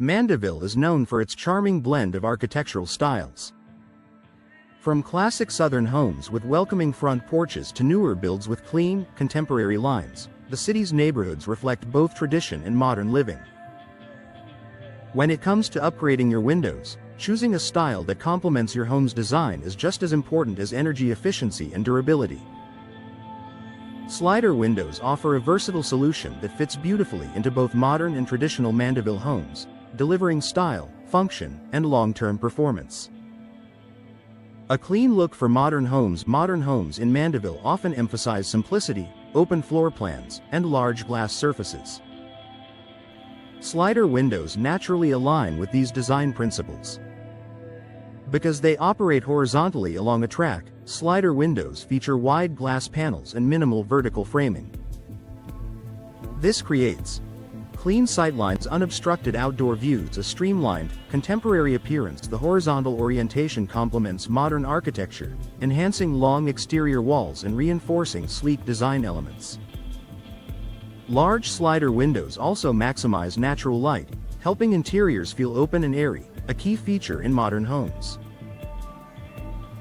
Mandeville is known for its charming blend of architectural styles. From classic southern homes with welcoming front porches to newer builds with clean, contemporary lines, the city's neighborhoods reflect both tradition and modern living. When it comes to upgrading your windows, choosing a style that complements your home's design is just as important as energy efficiency and durability. Slider windows offer a versatile solution that fits beautifully into both modern and traditional Mandeville homes, delivering style, function, and long-term performance. A clean look for modern homes in Mandeville often emphasize simplicity, open floor plans, and large glass surfaces. Slider windows naturally align with these design principles. Because they operate horizontally along a track, slider windows feature wide glass panels and minimal vertical framing. This creates clean sightlines, unobstructed outdoor views, a streamlined, contemporary appearance. The horizontal orientation complements modern architecture, enhancing long exterior walls and reinforcing sleek design elements. Large slider windows also maximize natural light, helping interiors feel open and airy, a key feature in modern homes.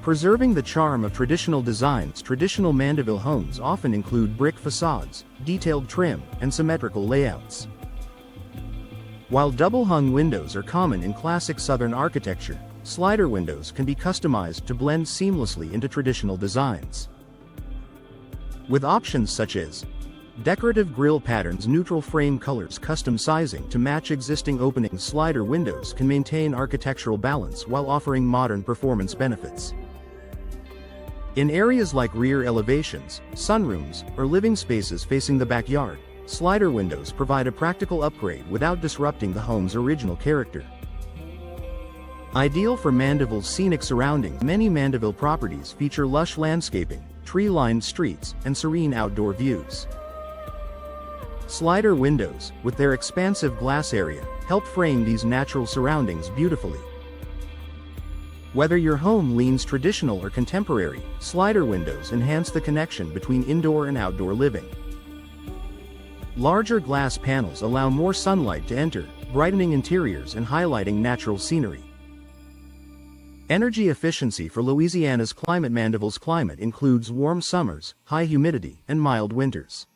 Preserving the charm of traditional designs, traditional Mandeville homes often include brick facades, detailed trim, and symmetrical layouts. While double-hung windows are common in classic Southern architecture, slider windows can be customized to blend seamlessly into traditional designs. With options such as decorative grille patterns, neutral frame colors, custom sizing to match existing openings, slider windows can maintain architectural balance while offering modern performance benefits. In areas like rear elevations, sunrooms, or living spaces facing the backyard, slider windows provide a practical upgrade without disrupting the home's original character. Ideal for Mandeville's scenic surroundings, many Mandeville properties feature lush landscaping, tree-lined streets, and serene outdoor views. Slider windows, with their expansive glass area, help frame these natural surroundings beautifully. Whether your home leans traditional or contemporary, slider windows enhance the connection between indoor and outdoor living. Larger glass panels allow more sunlight to enter, brightening interiors and highlighting natural scenery. Energy efficiency for Louisiana's climate. Mandeville's climate includes warm summers, high humidity, and mild winters.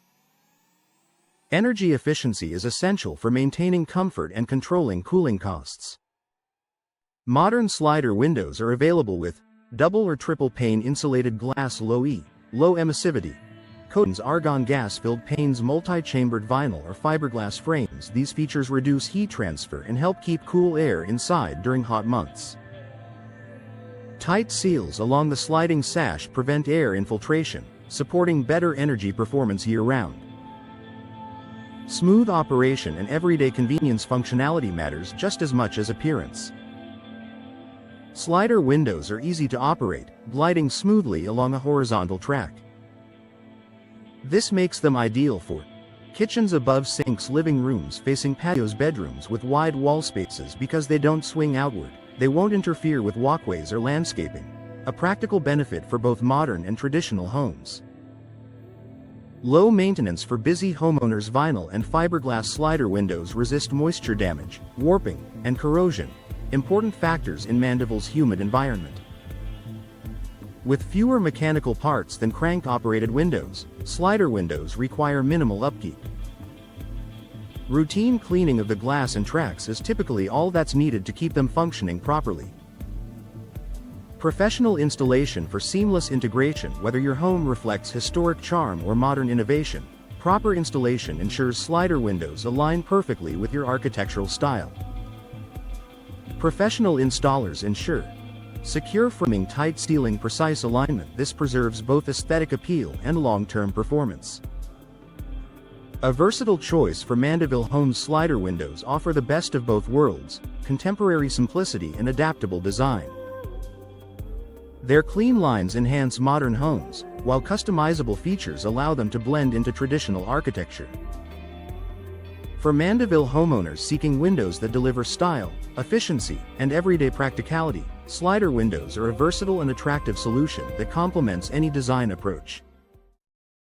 Energy efficiency is essential for maintaining comfort and controlling cooling costs. Modern slider windows are available with double or triple pane insulated glass, low emissivity coatings, argon gas-filled panes, multi-chambered vinyl or fiberglass frames. These features reduce heat transfer and help keep cool air inside during hot months. Tight seals along the sliding sash prevent air infiltration, supporting better energy performance year-round. Smooth operation and everyday convenience. Functionality matters just as much as appearance. Slider windows are easy to operate, gliding smoothly along a horizontal track. This makes them ideal for kitchens above sinks, living rooms facing patios, bedrooms with wide wall spaces. Because they don't swing outward, they won't interfere with walkways or landscaping, a practical benefit for both modern and traditional homes. Low maintenance for busy homeowners. Vinyl and fiberglass slider windows resist moisture damage, warping, and corrosion, important factors in Mandeville's humid environment. With fewer mechanical parts than crank-operated windows, slider windows require minimal upkeep. Routine cleaning of the glass and tracks is typically all that's needed to keep them functioning properly. Professional installation for seamless integration. Whether your home reflects historic charm or modern innovation, proper installation ensures slider windows align perfectly with your architectural style. Professional installers ensure secure framing, tight sealing, precise alignment. This preserves both aesthetic appeal and long-term performance. A versatile choice for Mandeville homes, slider windows offer the best of both worlds, contemporary simplicity and adaptable design. Their clean lines enhance modern homes, while customizable features allow them to blend into traditional architecture. For Mandeville homeowners seeking windows that deliver style, efficiency, and everyday practicality, slider windows are a versatile and attractive solution that complements any design approach.